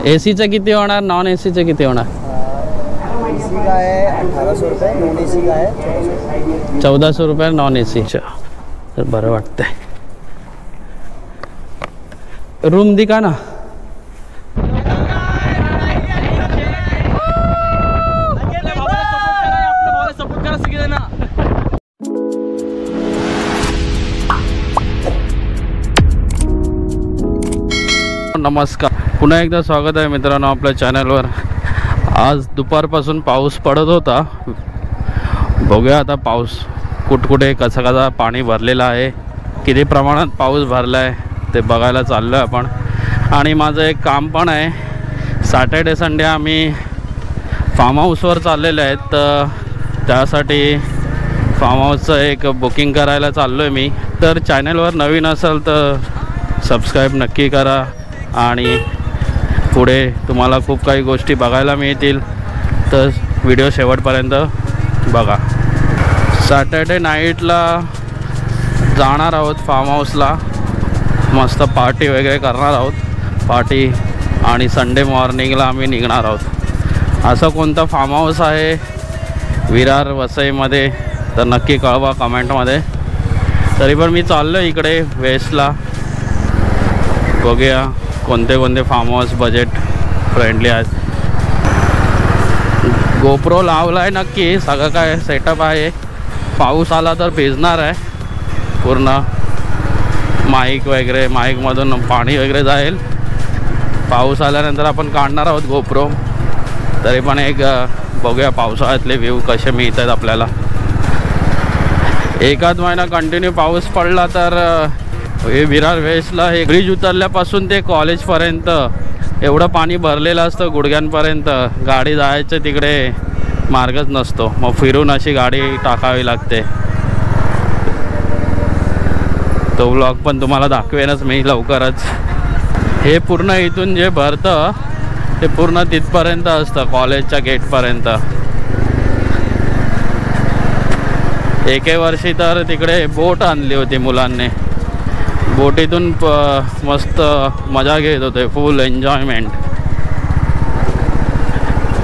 एसीचं किती होणार, नॉन एसीचं किती होणार? एसी का है 1800 रुपये, नॉन एसी का है 1400 रुपये नॉन एसीचं. तर बरं वाटतंय. रूम दिखा ना. नमस्कार, पुन्हा एकदा स्वागत आहे मित्रांनो आपल्या चॅनलवर. आज दुपारपासून पाऊस पडत होता. बघूया आता पाऊस कुठकुठे कसा कसा पाणी भरलेलं आहे, किती प्रमाणात पाऊस भरला आहे ते बघायला चाललो आहे आपण. आणि माझं एक काम पण आहे. सॅटर्डे संडे आम्ही फार्म हाऊसवर चाललेले आहेत, तर त्यासाठी फार्म हाऊसचं एक बुकिंग करायला चाललो आहे मी. तर चॅनलवर नवीन असेल तर सबस्क्राईब नक्की करा आणि पुढे तुम्हाला खूप काही गोष्टी बघायला मिळतील, तर व्हिडिओ शेवटपर्यंत बघा. सॅटर्डे नाईटला जाणार आहोत फार्म हाऊसला. मस्त पार्टी वगैरे करणार आहोत, पार्टी. आणि संडे मॉर्निंगला आम्ही निघणार आहोत. असं कोणतं फार्म हाऊस आहे विरार वसईमध्ये तर नक्की कळवा कमेंटमध्ये. तरी पण मी चाललो इकडे वेस्टला. बघूया कोणते कोणते फार्म हाऊस बजेट फ्रेंडली आहेत. गोप्रो लावला आहे नक्की, सगळं काय सेटअप आहे. पाऊस आला तर भिजणार आहे पूर्ण. माईक वगैरे, माईकमधून पाणी वगैरे जाईल. पाऊस आल्यानंतर आपण काढणार आहोत गोप्रो. तरी पण एक बघूया पावसाळ्यातले व्ह्यू कसे मिळतात आपल्याला. एकाच महिना कंटिन्यू पाऊस पडला तर हे विरार वेस्टला हे ब्रिज उतरल्यापासून ते कॉलेजपर्यंत एवढं पाणी भरलेलं असतं गुडघ्यांपर्यंत. गाडी जायचं तिकडे मार्गच नसतो, मग फिरून अशी गाडी टाकावी लागते. तो व्लॉग पण तुम्हाला दाखवेनच मी लवकरच. हे पूर्ण इथून जे भरतं ते पूर्ण तिथपर्यंत असतं, कॉलेजच्या गेटपर्यंत. एके वर्षी तर तिकडे बोट आणली होती मुलांनी. बोटीतून मस्त मजा घेत होते, फुल एन्जॉयमेंट.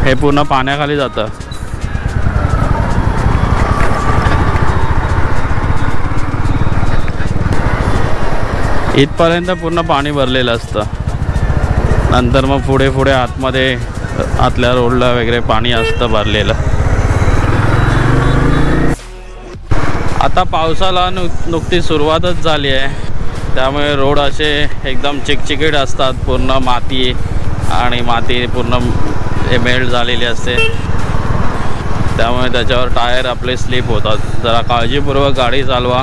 हे पूर्ण पाण्याखाली जातं. इथपर्यंत पूर्ण पाणी भरलेलं असतं. नंतर मग पुढे पुढे आतमध्ये आतल्या रोडला वगैरे पाणी असतं भरलेलं. आता पावसाला नुकती सुरुवातच झाली आहे, त्यामुळे रोड असे एकदम चिकचिकीट असतात. पूर्ण माती आणि माती पूर्ण मेल्ट झालेली असते, त्यामुळे त्याच्यावर टायर आपले स्लिप होतात. जरा काळजीपूर्वक गाडी चालवा.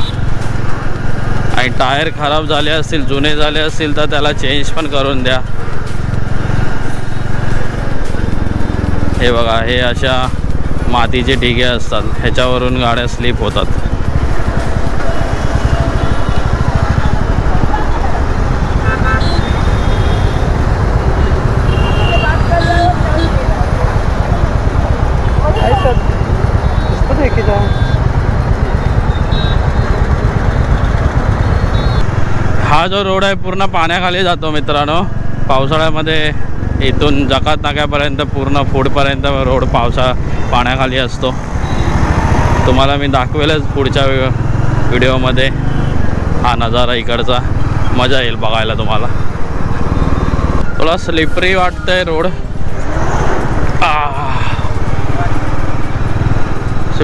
आणि टायर खराब झाले असतील, जुने झाले असतील तर त्याला चेंज पण करून द्या. हे बघा, हे अशा मातीचे ढिगे असतात, ह्याच्यावरून गाड्या स्लिप होतात. हा जो रोड आहे पूर्ण पाण्याखाली जातो मित्रांनो. पावसाळ्यामध्ये इथून जकात नाक्यापर्यंत पूर्ण पुढपर्यंत रोड पाण्याखाली असतो. तुम्हाला मी दाखवेलच पुढच्या व्हिडिओमध्ये हा नजारा इकडचा. मजा येईल बघायला तुम्हाला. थोडा स्लिपरी वाटतंय रोड.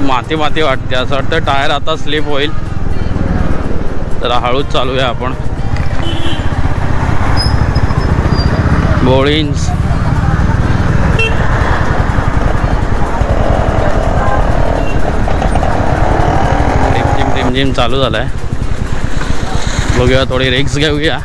माती माती वाटते, असं वाटतं टायर आता स्लिप होईल. जरा हळूच चालूया आपण. बोळींज रिमझिम चालू झालाय. बघूया, थोडी रिक्स घेऊया.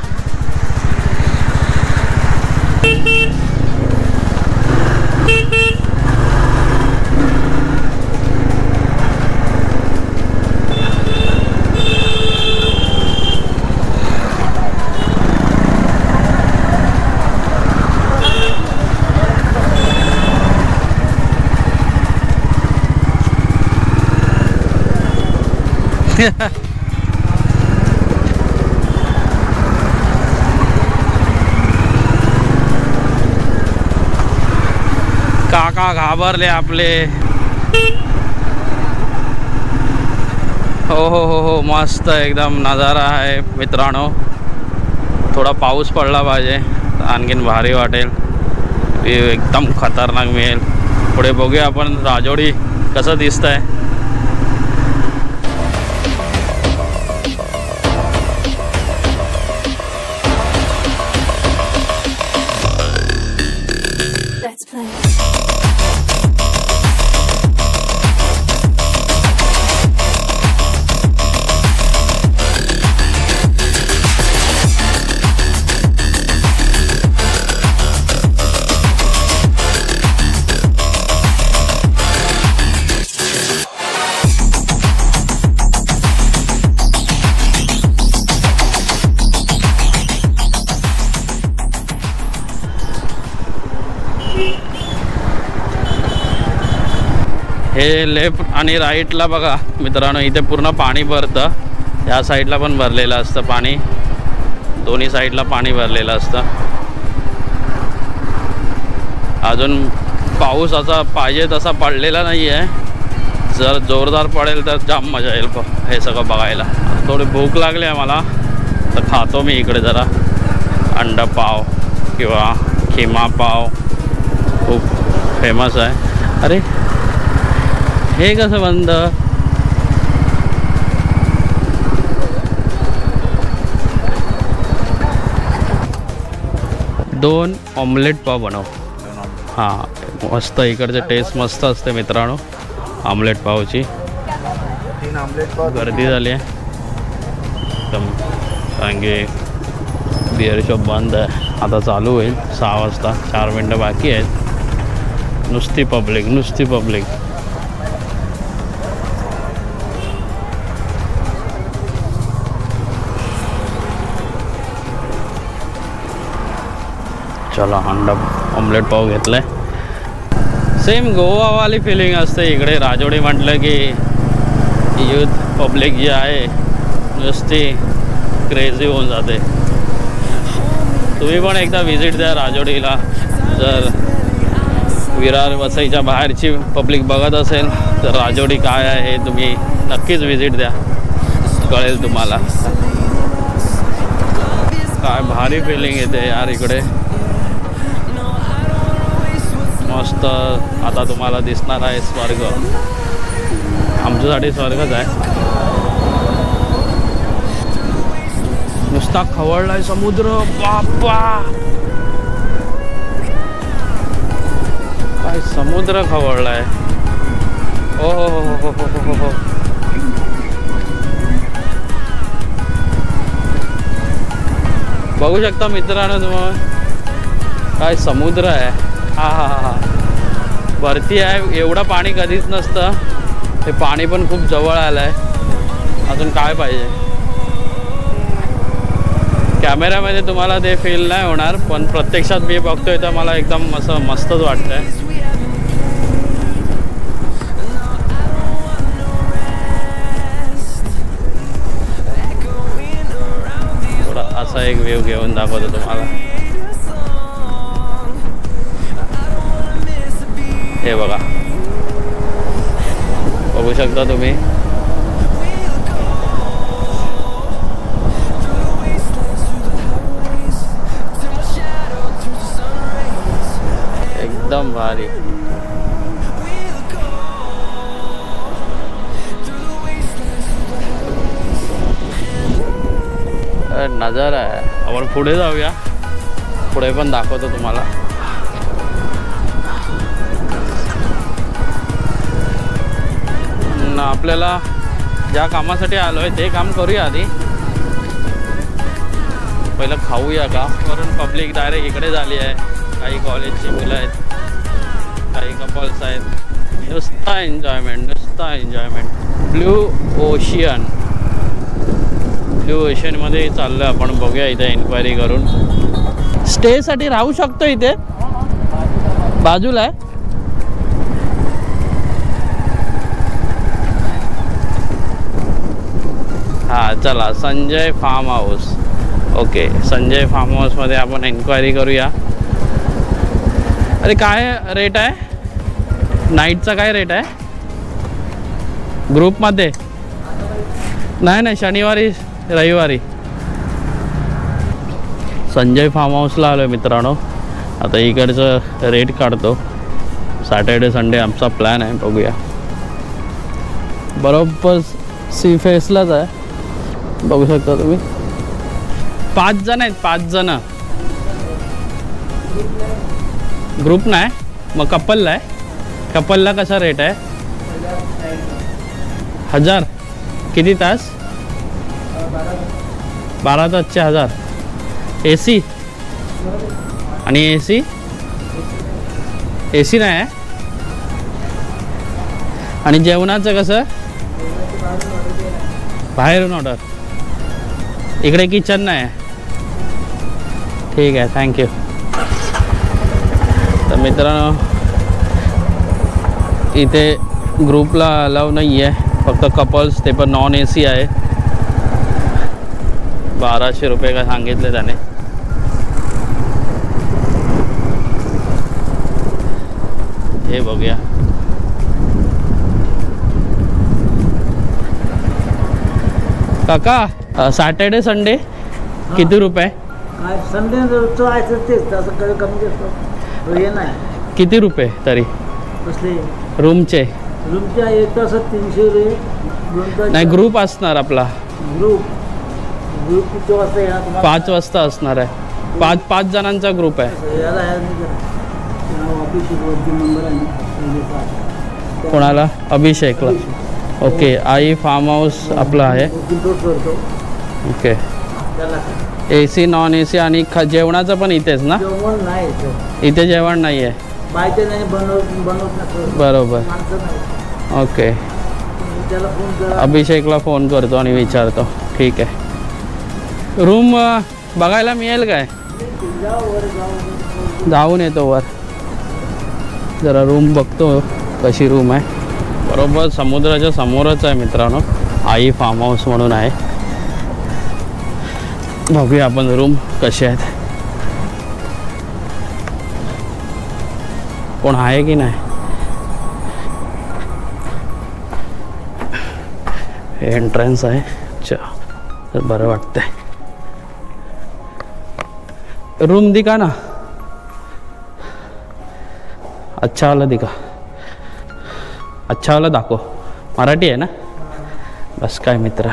काका घाबरले आपले. हो मस्त एकदम नजारा आहे मित्रांनो. थोडा पाऊस पडला पाहिजे आणखीन भारी वाटेल. एकदम खतरनाक मिळेल. पुढे बघूया आपण राजोडी कसं दिसतंय. हे लेफ्ट आणि राईटला बघा मित्रांनो, इथे पूर्ण पाणी भरतं. या साईडला पण भरलेलं असतं पाणी. दोन्ही साईडला पाणी भरलेलं असतं. अजून पाऊस असा पाहिजे तसा पडलेला नाही आहे. जर जोरदार पडेल तर जाम मजा येईल हे सगळं बघायला. थोडी भूक लागली आहे मला तर खातो मी इकडे जरा अंडा पाव किंवा खिमा पाव खूप फेमस आहे. अरे हे कसं बंद? दोन ऑमलेट पाव बनव. हां मस्त. इकडचे टेस्ट मस्त असते मित्रांनो ऑमलेट पावची. 3 ऑमलेट पाव. गर्दी झाली आहे एकदम, कारण की बिअर शॉप बंद आहे. आता चालू होईल 6 वाजता. 4 मिनटं बाकी आहेत. नुसती पब्लिक. चला अंडा ऑमलेट पाव घेतलाय. सेम गोवावाली फिलिंग असते इकडे. राजोडी म्हटलं की यूथ पब्लिक जी आहे नुसती क्रेझी होऊन जाते. तुम्ही पण एकदा व्हिजिट द्या राजोडीला. जर विरार वसईच्या बाहेरची पब्लिक बघत असेल तर राजोडी काय आहे हे तुम्ही नक्कीच व्हिजिट द्या, कळेल तुम्हाला. काय भारी फिलिंग येते यार इकडे. मस्त. आता तुम्हाला दिसणार आहे स्वर्ग. आमच्यासाठी स्वर्गच आहे. नुसता खवळलाय समुद्र. बाप्पा काय समुद्र खवळलाय. ओ हो. बघू शकता मित्रांनो तुम्ही काय समुद्र आहे. हा वरती आहे. एवढं पाणी कधीच नसतं. हे पाणी पण खूप जवळ आलं आहे. अजून काय पाहिजे. कॅमेऱ्यामध्ये तुम्हाला ते फील नाही होणार, पण प्रत्यक्षात मी बघतोय तर मला एकदम असं मस्तच वाटतंय. थोडा असा एक व्ह्यू घेऊन दाखवतो तुम्हाला. हे बघा, बघू शकता तुम्ही. एकदम भारी. नजारा आहे. आपण पुढे जाऊया. पुढे पण दाखवतो तुम्हाला. आपल्याला ज्या कामासाठी आलो आहे ते काम करूया आधी. पहिलं खाऊया का. वरून पब्लिक डायरेक्ट इकडे झाली आहे. काही कॉलेजची मुलं आहेत, काही कपल्स आहेत. नुसता एन्जॉयमेंट. ब्ल्यू ओशियनमध्ये चाललो आहे आपण. बघूया इथे इन्क्वायरी करून. स्टेसाठी राहू शकतो इथे. बाजूला आहे. हां चला, Sanjay farm house. Okay, Sanjay farm हाऊसमध्ये आपण एन्क्वायरी करूया. अरे काय रेट आहे? नाईटचा काय रेट आहे ग्रुपमध्ये? नाही शनिवारी रविवारी. संजय फार्म हाऊसला आलो आहे मित्रांनो. आता इकडचं रेट काढतो. सॅटर्डे संडे आमचा प्लॅन आहे, बघूया. बरोबर सी फेसलाच आहे, बघू शकता तुम्ही. 5 जण आहेत, 5 जण. ग्रुप नाही मग कपलला आहे. कपलला कसा रेट आहे? 1000. किती तास? 12 तासचे 1000. AC आणि AC नाही आहे. आणि जेवणाचं कसं? बाहेरून ऑर्डर. इकडे किचन नाही आहे. ठीक आहे, थँक्यू. तर मित्रांनो इथे ग्रुपला अलाव नाही आहे, फक्त कपल्स, ते पण नॉन AC आहे. 1200 रुपये का सांगितले त्याने. हे बघूया. काका सॅटर्डे संडे किती रुपये? संडे तेच असं कमी हे नाही. किती रुपये तरी कसले? रूमचे? रूमच्या 1 तासात 300 रुपये. नाही ग्रुप असणार आपला. ग्रुप किती वाजता येणार? 5 वाजता असणार आहे. 5 जणांचा ग्रुप आहे. कोणाला? अभिषेकला. ओके. आई फार्म हाऊस आपलं आहे. ओके. AC नॉन AC आणि जेवणाचं पण इथेच ना? जेवण नाही इथे जेवण नाही आहे. बरोबर. ओके. अभिषेकला फोन करतो आणि विचारतो. ठीक आहे. रूम बघायला मिळेल काय? जाऊन येतो वर, जरा रूम बघतो कशी रूम आहे. बरोबर समुद्राच्या समोरच आहे मित्रांनो. आई फार्म हाऊस म्हणून आहे. बघूया आपण रूम कसे आहेत. कोण आहे की नाही? हे एंट्रन्स आहे. अच्छा, तर बरं वाटतंय. रूम दिखा ना. अच्छा वाला दिखा. अच्छा वाला दाखव. मराठी आहे ना? बस काय मित्र,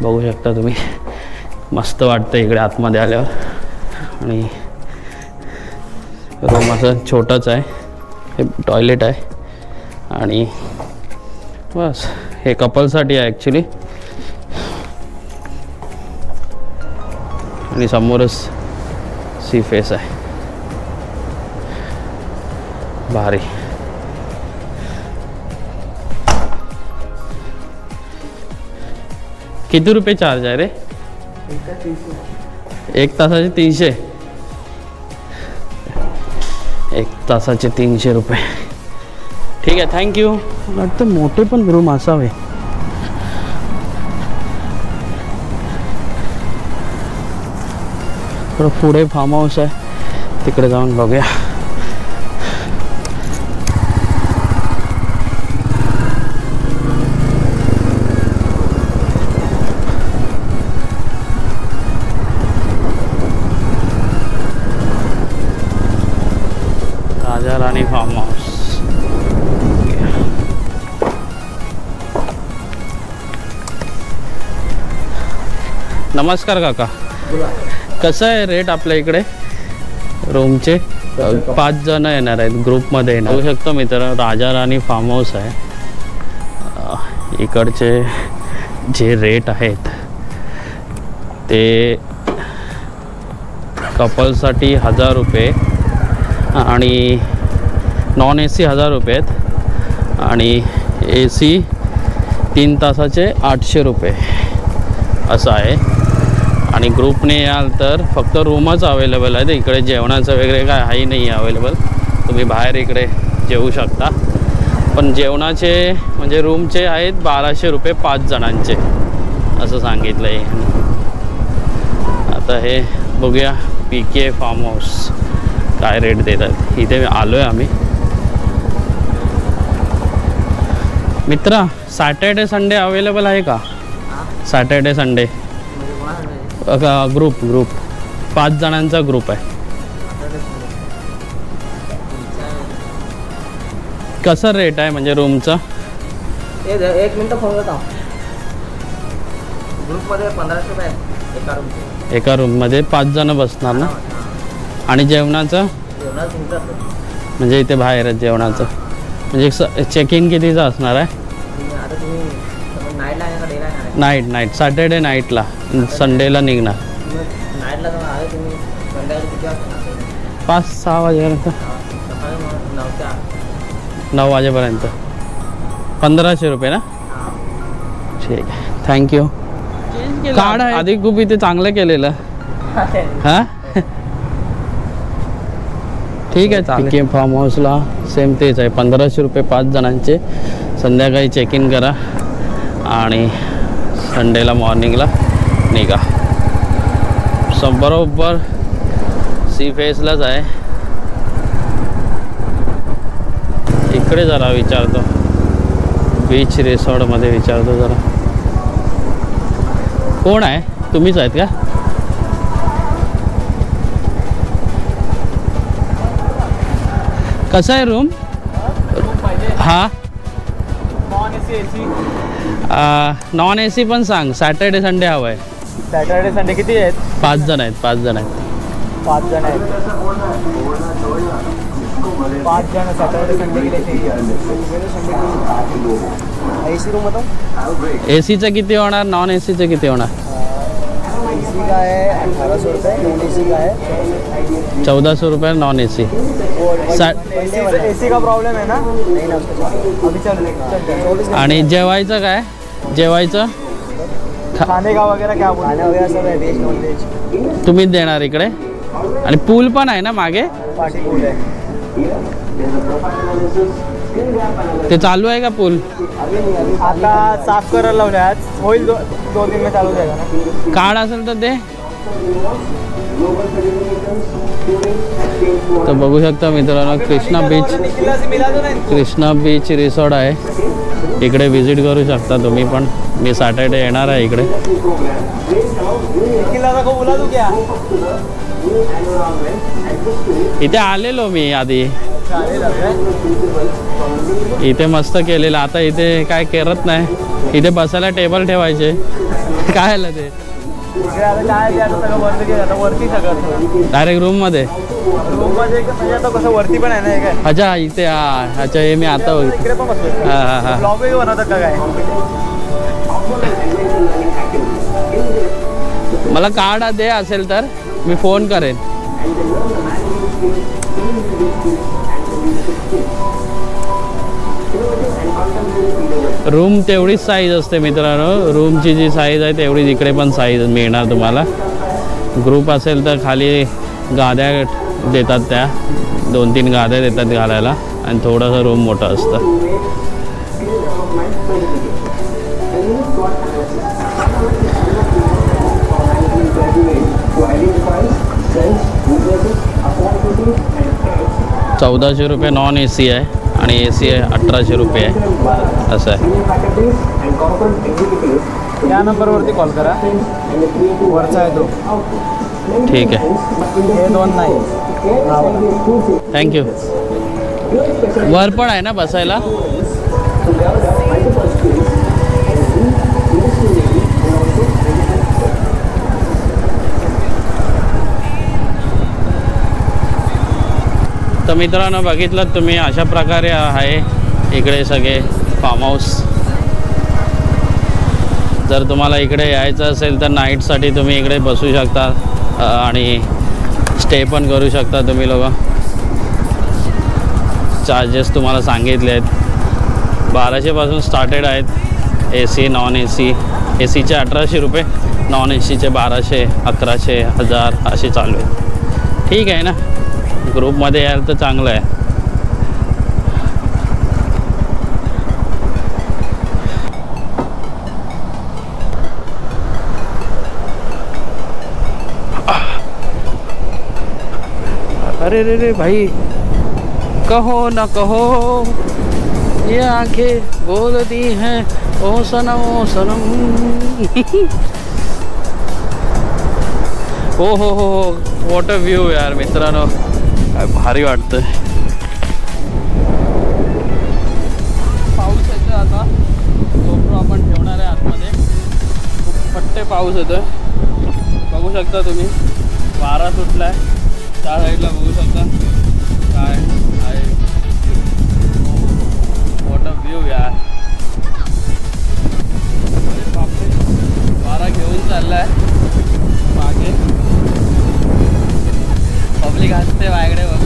बघू शकता तुम्ही. मस्त वाटतं इकडे आतमध्ये आल्यावर. आणि रूम असं छोटंच आहे. हे टॉयलेट आहे आणि बस. हे कपलसाठी आहे ॲक्च्युली. आणि समोरच सी फेस आहे. भारी. किती रुपये चार्ज आहे रे? 1 तासाचे 300. 1 तासाचे 300 रुपये. ठीक आहे, थँक्यू. वाटतं मोठे पण रूम असावे. थोडं पुढे फार्म हाऊस आहे, तिकडे जाऊन बघूया. Raja Rani form house. नमस्कार काका. कसं आहे रेट आपल्या इकडे रूमचे? 5 जण येणार आहेत, ग्रुपमध्ये येणार. बघू शकतो मित्र, राजा राणी फार्म हाऊस आहे. इकडचे जे रेट आहेत ते कपलसाठी 1000 रुपये आणि नॉन AC 1000 रुपये आहेत आणि AC 3 तासाचे 800 रुपये असं आहे. आणि ग्रुपने याल तर फक्त रूमच अवेलेबल आहे. इकडे जेवणाचं वगैरे काय आहे नाही अवेलेबल. तुम्ही बाहेर इकडे जेवू शकता. पण जेवणाचे म्हणजे रूमचे आहेत 1200 रुपये 5 जणांचे असं सांगितलं आहे. आता हे बघूया PK फार्म हाऊस काय रेट देतात. इथे आलो आहे आम्ही. मित्रा सॅटर्डे संडे अवेलेबल आहे का? सॅटर्डे संडे ग्रुप 5 जणांचा ग्रुप आहे. कसं रेट आहे म्हणजे रूमचं? एक मिनटं फोन करता. ग्रुपमध्ये 1500 रुपये एका रूमचे. एका रूममध्ये 5 जण बसणार ना? आणि जेवणाचं म्हणजे इथे बाहेरच जेवणाचं म्हणजे चेक इन कितीचं असणार आहे? आता तुम्ही नाईटला आहे का डेला आहे? नाईट सॅटर्डे नाईटला, संडेला निघणार. नाईटला आले तुम्ही संध्याकाळी किती वाजता? 5-6 वाजेपर्यंत. सकाळी 9 ते 8. 9 वाजेपर्यंत. 1500 रुपये ना? ठीक आहे, थँक्यू. कार्ड आहे आधी खूप इथे चांगलं केलेलं. हां ठीक आहे चालेल. फार्म हाऊसला सेम तेच आहे, 1500 रुपये 5 जणांचे. संध्याकाळी चेक इन करा आणि संडेला मॉर्निंगला निघा. बरोबर सी फेसलाच आहे. इकडे जरा विचारतो, बीच रिसॉर्टमध्ये विचारतो जरा. कोण आहे? तुम्हीच आहेत का? कसा आहे रूम? हां नॉन AC पण सांग. सॅटर्डे संडे हवं आहे. सॅटर्डे संडे किती आहेत? 5 जण आहेत. 5 जण आहेत. 5 जण आहेत. 5 जण सॅटर्डे संडे के लिए AC रूम बताओ. ACचं किती होणार? नॉन ACचं किती होणार? AC का है 1800 रुपये, नॉन AC का है 1400 रुपये नॉन AC. AC का प्रॉब्लेम है ना? नहीं ना, अभी चल. आणि जेवायचं काय? जेवायचं खाने का वगैरह क्या? खाना वगैरह सब है, वेज नॉन वेज तुम्हीच देणार इकडे. आणि पूल पण आहे ना मागे? पार्टी पूल है. ते चालू आहे का पूल? आता साफ करायला लावले आज, होईल 2 दिन में चालू जाएगा ना. कार्ड असेल तर ते. तर बघू शकता मित्रांनो, कृष्णा बीच रिसॉर्ट आहे. इकडे व्हिजिट करू शकता तुम्ही पण. मी सॅटर्डे येणार आहे इकडे. इथे आलेलो मी आधी. इथे मस्त केलेलं. आता इथे काय करत नाही. इथे बसायला टेबल ठेवायचे. काय आलं ते डायरेक्ट रूम मध्ये. आता कसं वरती पण आहे ना काय? अच्छा इथे. अच्छा हे मी आता इकडे पण बसलो. हां हां लॉबी बनवतात का काय? मला कार्ड दे असेल तर मी फोन करेन. रूम तेवढीच साईज असते मित्रांनो. रूमची जी साईज आहे तेवढीच इकडे पण साईज मिळणार तुम्हाला. ग्रुप असेल तर खाली गाद्या देतात, त्या 2-3 गाद्या देतात घालायला आणि थोडंसं रूम मोठं असतं. ₹1400 नॉन AC आहे आणि AC आहे 1800 रुपये आहे. असं आहे. या नंबरवरती कॉल करा. वरचा आहे तो. ठीक आहे, हे 2 नाही. थँक्यू. वर पण आहे ना बसायला? तर मित्रांनो बघितलं तुम्ही, अशा प्रकारे आहे इकडे सगळे फार्म हाऊस. जर तुम्हाला इकडे यायचं असेल तर नाईटसाठी तुम्ही इकडे बसू शकता आणि स्टे पण करू शकता तुम्ही लोक. चार्जेस तुम्हाला सांगितले आहेत. 1200 पासून स्टार्टेड आहेत. AC non AC. ACचे 1800 रुपये, नॉन ACचे 1200, 1100, 1000 असे चालू आहेत. ठीक आहे ना. ग्रुपमध्ये यायला तर चांगलं आहे. अरे रे रे भाई, कहो ना कहो. ये आंखें बोलती हैं ओ सनम ओ सनम। ओ हो व्हॉट अ व्ह्यू यार मित्रांनो, काय भारी वाटतंय। पाऊस येतोय आता, GoPro आपण ठेवणार आहे आतमध्ये। खूप फट्टे पाऊस येतोय, बघू शकता तुम्ही। वारा सुटलाय, त्या साईडला बघू शकता काय आहे। व्हॉट अ व्ह्यू यार, बापरे वारा घेऊन चाललाय मागे। पब्लिक हसते माझ्याकडे बघून।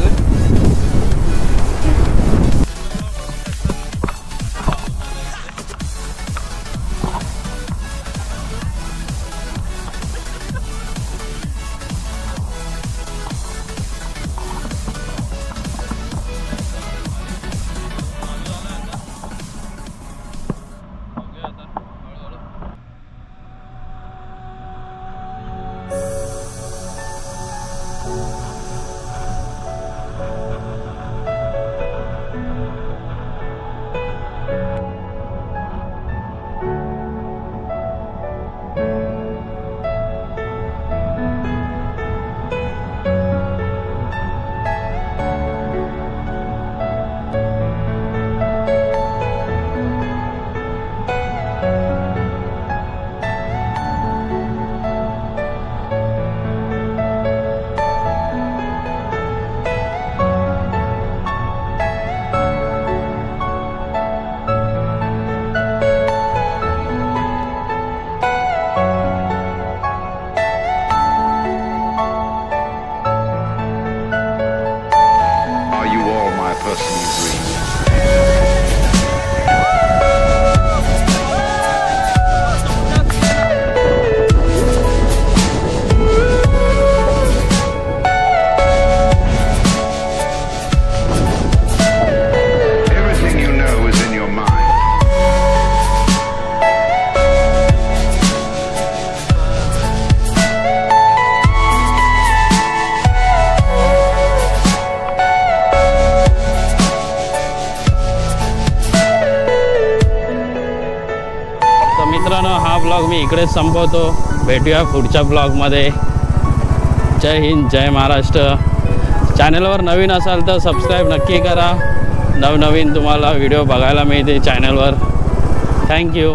मित्रांनो, हा ब्लॉग मी इकडेच संपवतो। भेटूया पुढच्या ब्लॉगमध्ये। जय हिंद, जय महाराष्ट्र। चॅनलवर नवीन असाल तर सबस्क्राईब नक्की करा, नवनवीन तुम्हाला व्हिडिओ बघायला मिळते चॅनलवर। थँक्यू।